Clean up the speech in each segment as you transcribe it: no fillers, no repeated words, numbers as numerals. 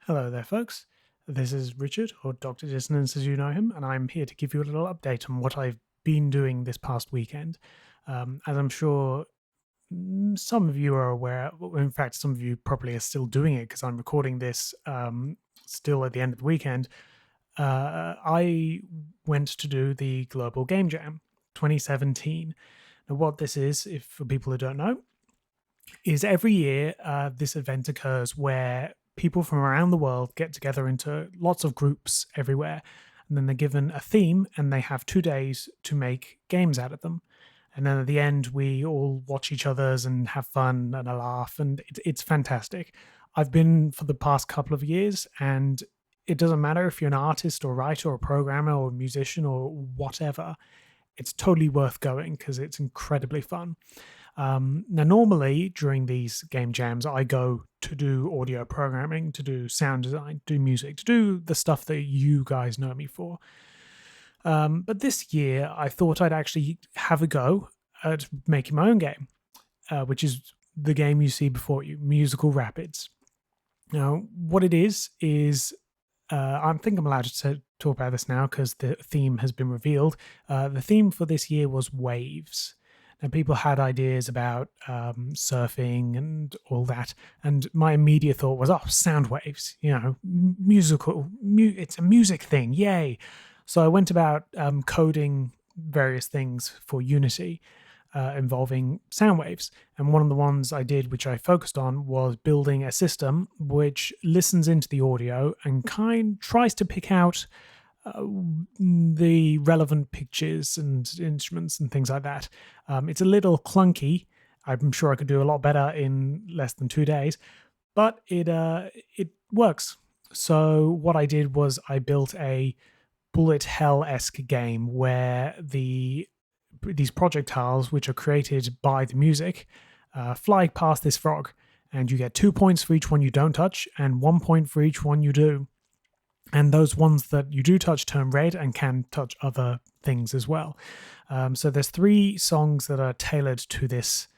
Hello there, folks. This is Richard, or Dr. Dissonance as you know him, and I'm here to give you a little update on what I've been doing this past weekend. As I'm sure some of you are aware, well, in fact, some of you probably are still doing it because I'm recording this still at the end of the weekend. I went to do the Global Game Jam 2017. Now, what this is, if for people who don't know, is every year this event occurs where people from around the world get together into lots of groups everywhere, and then they're given a theme and they have 2 days to make games out of them. And then at the end, we all watch each other's and have fun and a laugh, and it's fantastic. I've been for the past couple of years, and it doesn't matter if you're an artist or writer or programmer or musician or whatever, it's totally worth going because it's incredibly fun. Now, normally during these game jams, I go to do audio programming, to do sound design, do music, to do the stuff that you guys know me for. But this year, I thought I'd actually have a go at making my own game, which is the game you see before you, Musical Rapids. Now, what it is I think I'm allowed to talk about this now because the theme has been revealed. The theme for this year was waves. And people had ideas about surfing and all that. And my immediate thought was, oh, sound waves, musical, it's a music thing, yay. So I went about coding various things for Unity involving sound waves. And one of the ones I did, which I focused on, was building a system which listens into the audio and tries to pick out the relevant pictures and instruments and things like that. It's a little clunky. I'm sure I could do a lot better in less than 2 days, but it works. So what I did was I built a bullet hell-esque game where these projectiles, which are created by the music, fly past this frog, and you get 2 points for each one you don't touch and 1 point for each one you do. And those ones that you do touch turn red and can touch other things as well. So there's 3 songs that are tailored to this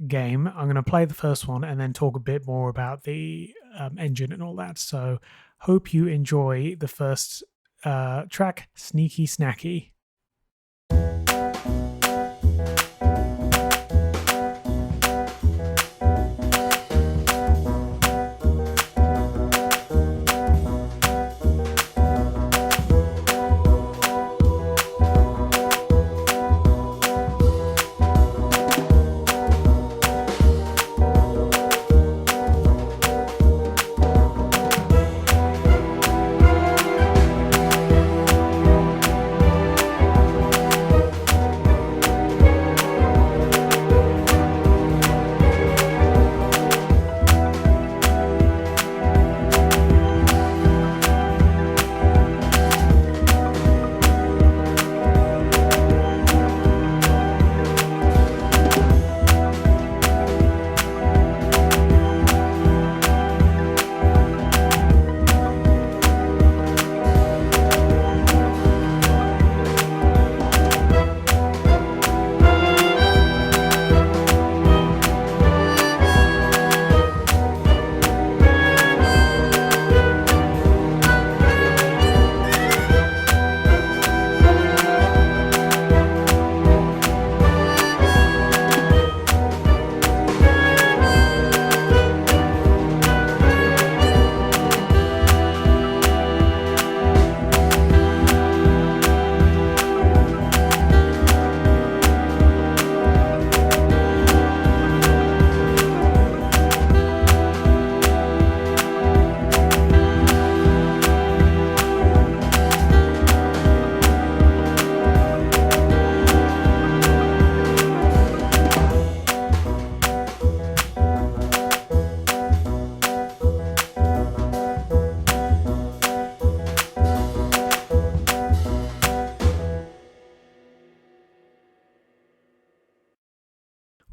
game. I'm going to play the first one and then talk a bit more about the engine and all that. So hope you enjoy the first track, Sneaky Snacky.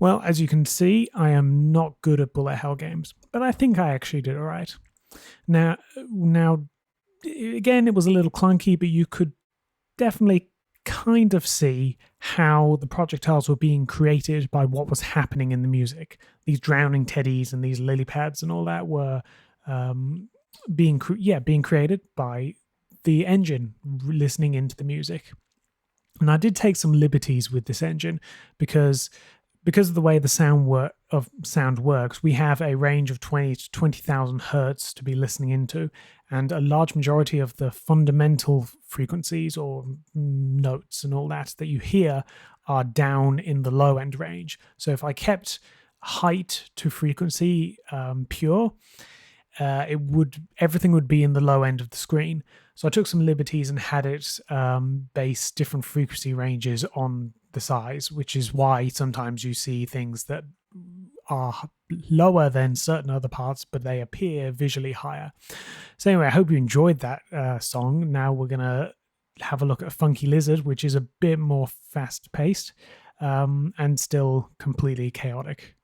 Well, as you can see, I am not good at bullet hell games, but I think I actually did all right. Now, again, it was a little clunky, but you could definitely kind of see how the projectiles were being created by what was happening in the music. These drowning teddies and these lily pads and all that were being created by the engine listening into the music. And I did take some liberties with this engine because of the way the sound works. We have a range of 20 to 20,000 hertz to be listening into, and a large majority of the fundamental frequencies or notes and all that you hear are down in the low end range. So if I kept height to frequency pure, everything would be in the low end of the screen. So I took some liberties and had it base different frequency ranges on the size, which is why sometimes you see things that are lower than certain other parts, but they appear visually higher. So anyway, I hope you enjoyed that song. Now we're going to have a look at Funky Lizard, which is a bit more fast-paced and still completely chaotic.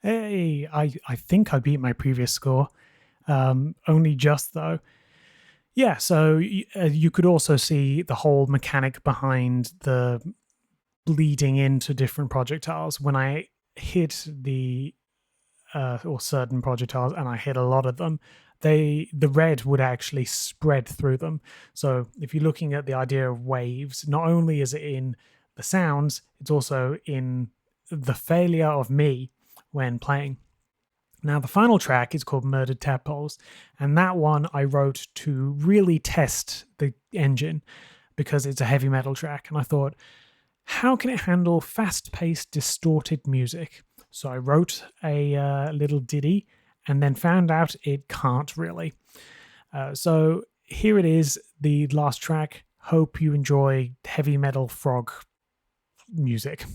Hey, I think I beat my previous score, only just though. Yeah, so you could also see the whole mechanic behind the bleeding into different projectiles. When I hit the or certain projectiles, and I hit a lot of them, the red would actually spread through them. So if you're looking at the idea of waves, not only is it in the sounds, it's also in the failure of me when playing. Now, the final track is called Murdered Tadpoles, and that one I wrote to really test the engine because it's a heavy metal track, and I thought, how can it handle fast-paced, distorted music? So I wrote a little ditty and then found out it can't really. So here it is, the last track. Hope you enjoy heavy metal frog music.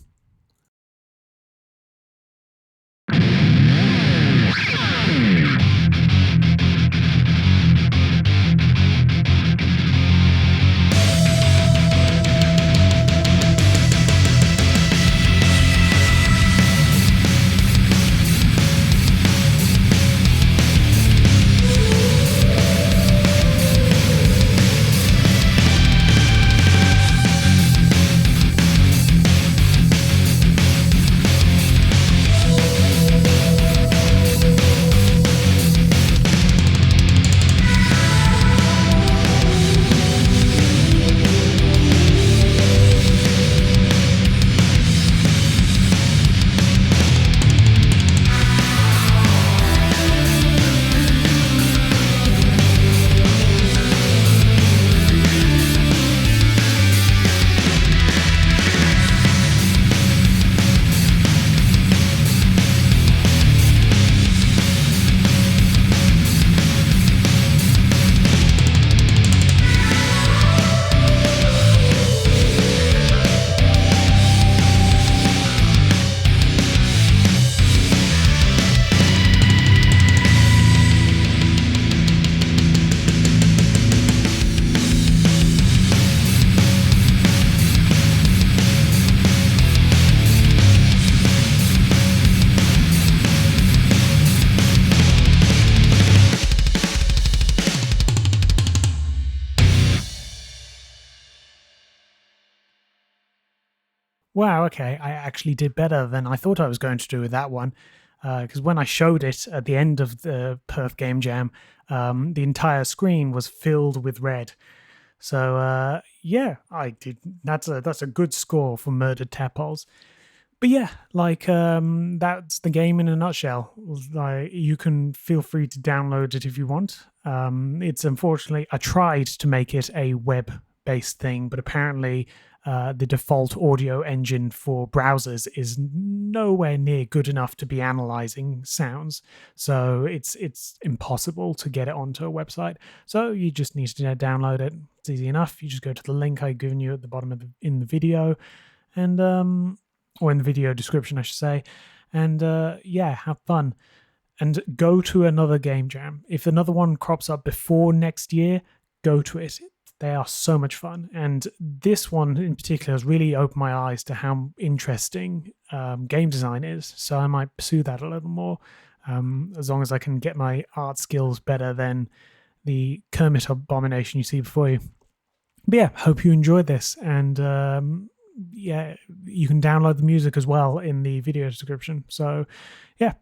Wow, okay. I actually did better than I thought I was going to do with that one. Because when I showed it at the end of the Perth Game Jam, the entire screen was filled with red. So yeah, I did. That's a good score for Murdered Tadpoles. But yeah, like that's the game in a nutshell. Like you can feel free to download it if you want. It's unfortunately I tried to make it a web-based thing, but apparently the default audio engine for browsers is nowhere near good enough to be analyzing sounds. So it's impossible to get it onto a website. So you just need to download it. It's easy enough. You just go to the link I've given you at the bottom of in the video, and or in the video description, I should say. And yeah, have fun. And go to another game jam. If another one crops up before next year, go to it. They are so much fun. And this one in particular has really opened my eyes to how interesting game design is. So I might pursue that a little more, as long as I can get my art skills better than the Kermit abomination you see before you. But yeah, hope you enjoyed this. And yeah, you can download the music as well in the video description. So yeah,